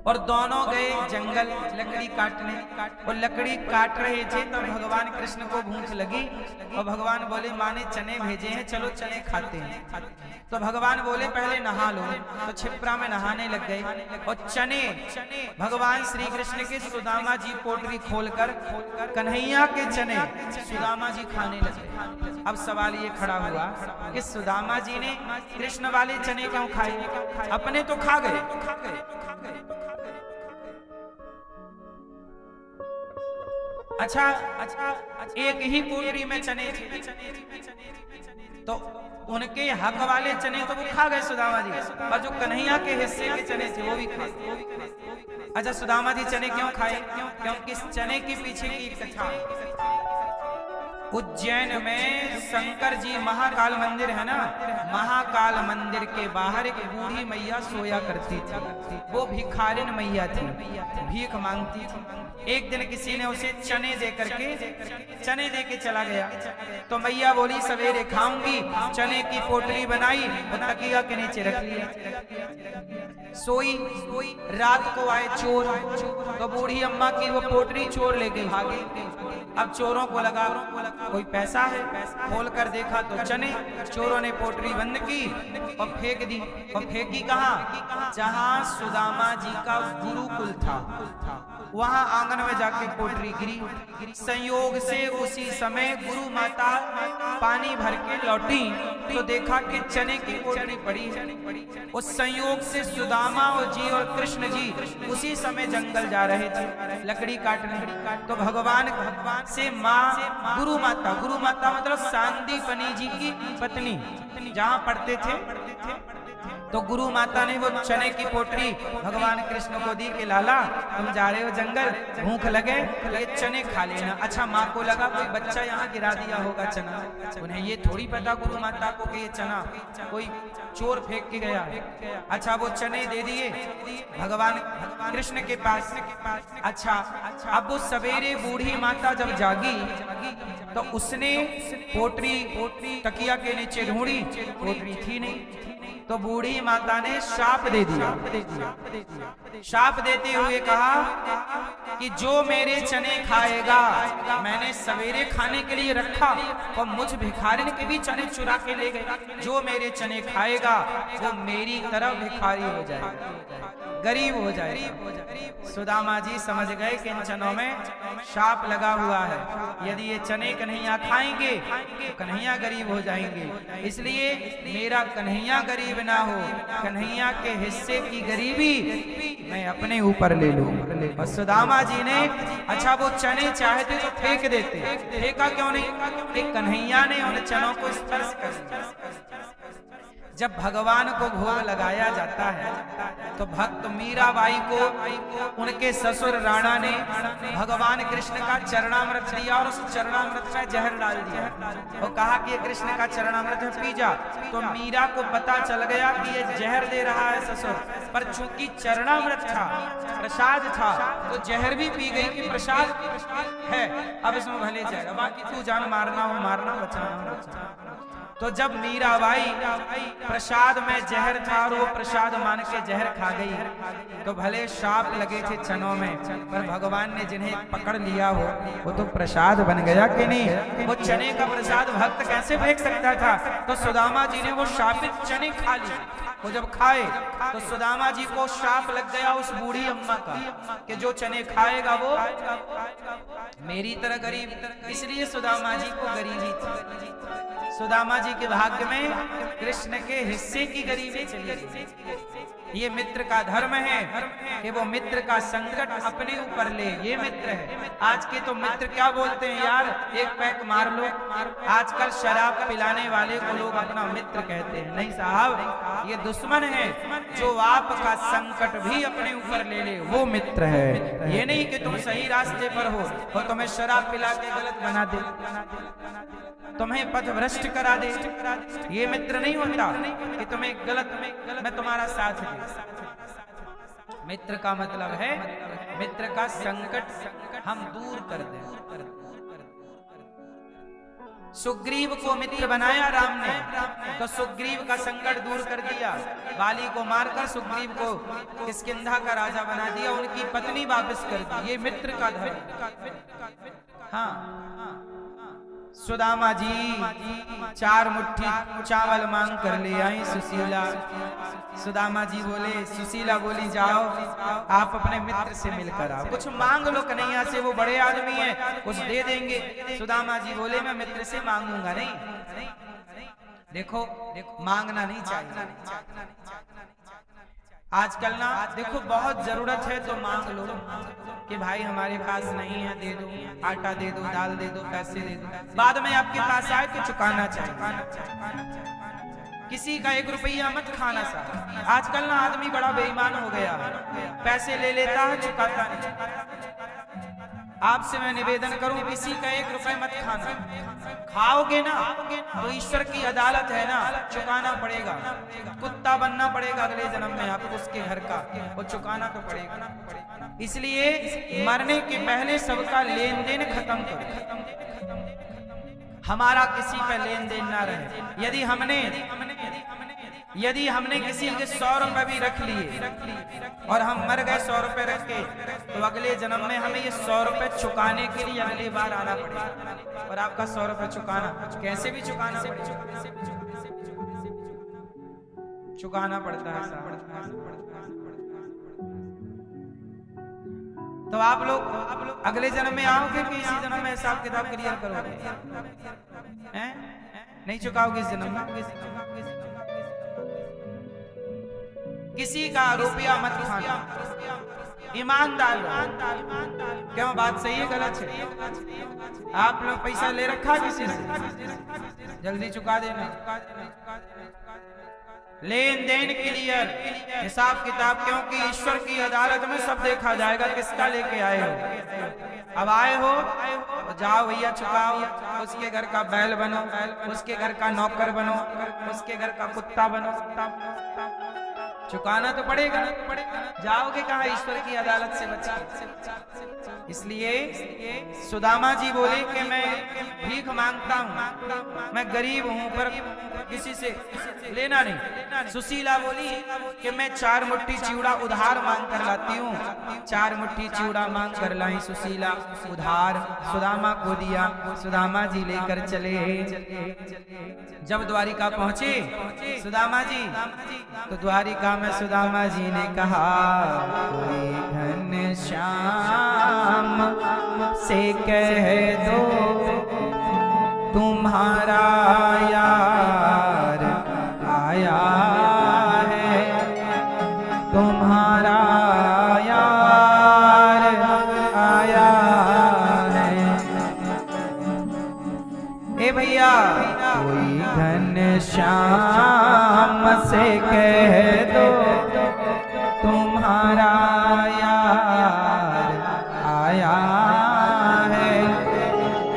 और दोनों गए जंगल लकड़ी काटने। और लकड़ी काट रहे थे तो भगवान कृष्ण को भूख लगी और भगवान बोले माँ ने चने भेजे हैं, चलो चने खाते हैं। तो भगवान बोले पहले नहा लो, तो छिपरा में नहाने लग गए। और चने भगवान श्री कृष्ण के सुदामा जी पोटली खोलकर कन्हैया के चने सुदामा जी खाने लगे। अब सवाल ये खड़ा हुआ कि सुदामा जी ने कृष्ण वाले चने क्यों खाए? अपने तो खा गए। अच्छा, एक ही पोटली में चने थे, तो उनके हक वाले चने तो वो खा गए सुदामा जी, और जो कन्हैया के हिस्से के चने थे वो भी खा गए। अच्छा, सुदामा जी चने क्यों खाए? क्योंकि इस चने के पीछे की कथा, उज्जैन में शंकर जी महाकाल मंदिर है ना, महाकाल मंदिर के बाहर एक बूढ़ी मैया सोया करती थी। वो भिखारिन मैया थी, भीख मांगती थी। एक दिन किसी ने उसे चने दे के चला गया। तो मैया बोली सवेरे खाऊंगी। चने की पोटली बनाई और तकिया के नीचे रख लिया। सोई। रात को आए चोर, तो बूढ़ी अम्मा की वो पोटली चोर लेके भागे। अब चोरों को लगा कोई पैसा है, खोल कर देखा तो चने। चोरों ने पोटली बंद की और फेंक दी। और फेंकी कहाँ? जहां सुदामा जी का गुरुकुल था, वहां आंगन में जाके पोटली गिरी। संयोग से उसी समय गुरु माता पानी भर के लौटी तो देखा कि चने की पोटली पड़ी है। उस संयोग से सुदामा जी और कृष्ण जी उसी समय जंगल जा रहे थे लकड़ी काटने। तो भगवान से माँ गुरु माता मतलब सांदीपनी जी की पत्नी जहाँ पढ़ते थे, तो गुरु माता ने वो चने की पोटली भगवान कृष्ण को दी कि लाला तुम जा रहे हो जंगल, भूख लगे ये चने खा लेना। अच्छा, माँ को लगा कोई बच्चा यहाँ गिरा दिया होगा चना, उन्हें ये थोड़ी पता गुरु माता को कि ये चना कोई चोर फेंक के गया। अच्छा, वो चने दे दिए भगवान कृष्ण के पास। अच्छा, अब वो सवेरे बूढ़ी माता जब जागी तो उसने पोटली तकिया के नीचे ढूंढी, पोटली थी नहीं। तो बूढ़ी माता ने शाप दे दिया। शाप देते हुए कहा कि जो मेरे चने खाएगा, मैंने सवेरे खाने के लिए रखा और मुझ भिखारिन के भी चने चुरा के ले गए, जो मेरे चने खाएगा वो मेरी तरह भिखारी हो जाएगा, गरीब हो जाएगा। सुदामा जी समझ गए कि इन चनों में शाप लगा हुआ है, यदि ये चने कन्हैया खाएंगे तो कन्हैया गरीब हो जाएंगे, इसलिए मेरा कन्हैया गरीब ना हो, कन्हैया के हिस्से की गरीबी मैं अपने ऊपर ले लूं। और सुदामा जी ने अच्छा वो चने चाहते तो फेंक देते, फेंका क्यों नहीं? कि कन्हैया ने उन चनों को स्पर्श कर दिया। जब भगवान को भोग लगाया जाता है तो भक्त मीराबाई को उनके ससुर राणा ने भगवान कृष्ण का चरणामृत दिया और उस चरणामृत में जहर डाल दिया और कहा कि ये कृष्ण का चरणामृत है, पी जा। तो मीरा को पता चल गया कि ये जहर दे रहा है ससुर, पर चूंकि चरणामृत था, प्रसाद था, तो जहर भी पी गई कि प्रसाद है, अब इसमें भले जाएगा, बाकी तू जान मारना हो मारना, बचाना हो बचाना। तो जब मीराबाई प्रसाद में जहर था और वो प्रसाद मान के जहर खा गई, तो भले शाप लगे थे चनों में, पर भगवान ने जिन्हें पकड़ लिया हो वो तो प्रसाद बन गया कि नहीं? वो चने का प्रसाद भक्त कैसे फेंक सकता था? तो सुदामा जी ने वो शापित चने खा लिए। वो जब खाए तो सुदामा जी को शाप लग गया उस बूढ़ी अम्मा का कि जो चने खाएगा वो मेरी तरह गरीब, इसलिए सुदामा जी को गरीबी थी। सुदामा जी के भाग्य में कृष्ण के हिस्से की गरीबी चली गई। ये मित्र का धर्म है कि वो मित्र का संकट अपने ऊपर ले, ये मित्र है। आज के तो मित्र क्या बोलते हैं यार, एक पैक मार लो। आजकल शराब पिलाने वाले को लोग अपना मित्र कहते हैं। नहीं साहब, ये दुश्मन है। जो आपका संकट भी अपने ऊपर ले ले वो मित्र है। ये नहीं कि तुम सही रास्ते पर हो और तुम्हें शराब पिला के गलत बना दे, तुम्हें पथ भ्रष्ट करा दे, ये मित्र नहीं होता कि तुम्हें गलत में मैं तुम्हारा साथ दे। मित्र का मतलब है मित्र का संकट हम दूर कर दें। सुग्रीव को मित्र बनाया राम ने, तो सुग्रीव का संकट दूर कर दिया। बाली को मारकर सुग्रीव को किष्किंधा का राजा बना दिया, उनकी पत्नी वापस कर दी। ये मित्र का धर्म। हाँ, सुदामा जी 4 मुट्ठी चावल मांग कर ले आई सुशीला। सुदामा जी बोले, सुशीला बोली जाओ आप अपने मित्र से मिलकर आओ, कुछ मांग लो कन्हैया से, वो बड़े आदमी हैं, कुछ दे देंगे। सुदामा जी बोले मैं मित्र से मांगूंगा नहीं। देखो मांगना नहीं चाहिए। आजकल ना देखो बहुत जरूरत है तो मांग लो कि भाई हमारे पास नहीं है, दे दो, आटा दे दो, दाल दे दो, पैसे दे दो। बाद में आपके पास आए तो चुकाना चाहिए। किसी का 1 रुपया मत खाना साहब। आजकल ना आदमी बड़ा बेईमान हो गया, पैसे ले लेता है, चुकाता नहीं। आपसे मैं निवेदन करूं, किसी का 1 रुपया मत खाना। खाओगे ना तो ईश्वर की अदालत है ना, चुकाना पड़ेगा। कुत्ता बनना पड़ेगा अगले जन्म में आपको उसके घर का, वो चुकाना तो पड़ेगा। इसलिए मरने के पहले सबका लेन देन खत्म करो, हमारा किसी पे लेन देन ना रहे। यदि हमने किसी के 100 रुपए भी रख लिए और हम मर गए 100 रुपए रख के, तो अगले जन्म में हमें ये 100 रुपए चुकाने के लिए अगली बार आना पड़ेगा। और आपका 100 रुपए चुकाना कैसे भी चुकाना पड़ता है। तो आप लोग अगले जन्म में आओगे कि इसी जन्म में हिसाब किताब क्लियर करोगे? हैं? नहीं चुकाओगे इस जन्म में? किसी का रुपया मत खाना, ईमानदार। क्यों बात सही है गलत है? आप लोग पैसा ले रखा किसी से, जल्दी चुका देना। लेन देन क्लियर, हिसाब किताब, क्योंकि ईश्वर की अदालत में सब देखा जाएगा किसका लेके आए हो। अब आए हो तो जाओ भैया चुकाओ, उसके घर का बैल बनो, उसके घर का नौकर बनो, उसके घर का कुत्ता बनो, चुकाना तो पड़ेगा ना। जाओगे कहाँ ईश्वर की अदालत से बचा। इसलिए सुदामा जी बोले कि मैं भीख मांगता हूँ, मैं गरीब हूँ, पर किसी से लेना नहीं। सुशीला बोली कि मैं 4 मुट्ठी चिवड़ा उधार मांग कर लाती हूँ। 4 मुट्ठी चिवड़ा मांग कर लाई सुशीला उधार, सुदामा को दिया। सुदामा जी लेकर चले। जब द्वारिका पहुंचे सुदामा जी, तो द्वारिका में सुदामा जी ने कहा, कोई घनश्याम से कह दो तुम्हारा यार आया है, तुम्हारा यार आया है। ए भैया, कोई घनश्याम से कह दो तुम्हारा यार आया है,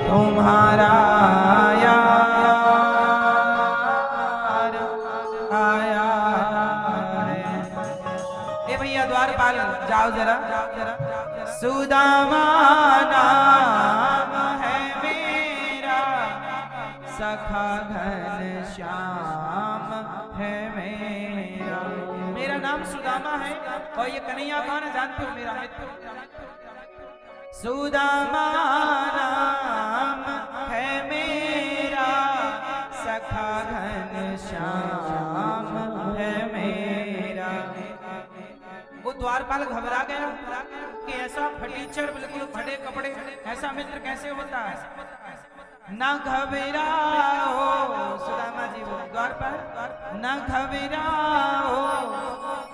तुम्हारा यार आया है। ए भैया द्वारपाल जाओ जरा। सुदामा नाम है मेरा, सखा घनश्याम है मेरा। मेरा नाम सुदामा है और ये कन्हैया कौन है जानते हो? मेरा मित्र। सुदामा नाम है मेरा, सखा घनश्याम है मेरा। वो द्वारपाल घबरा गया कि ऐसा फटीचर, बिल्कुल फटे कपड़े, ऐसा मित्र कैसे होता है। न घबराओ, सुदामा जी द्वारपाल, न घबराओ,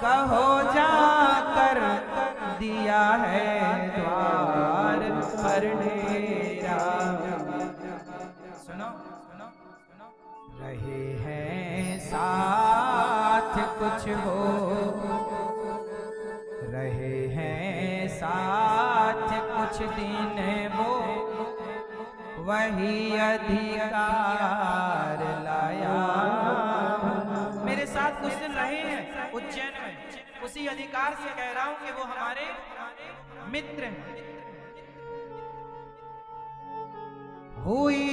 कहो जाकर दिया है द्वार पर डेरा। सुनो सुनो सुनो, रहे हैं साथ कुछ हो, रहे हैं साथ कुछ दिन वो, वही अधिकार लाया। मेरे साथ कुछ दिन रहे हैं उज्जैन में, उसी अधिकार से कह रहा हूं कि वो हमारे मित्र हैं। हुई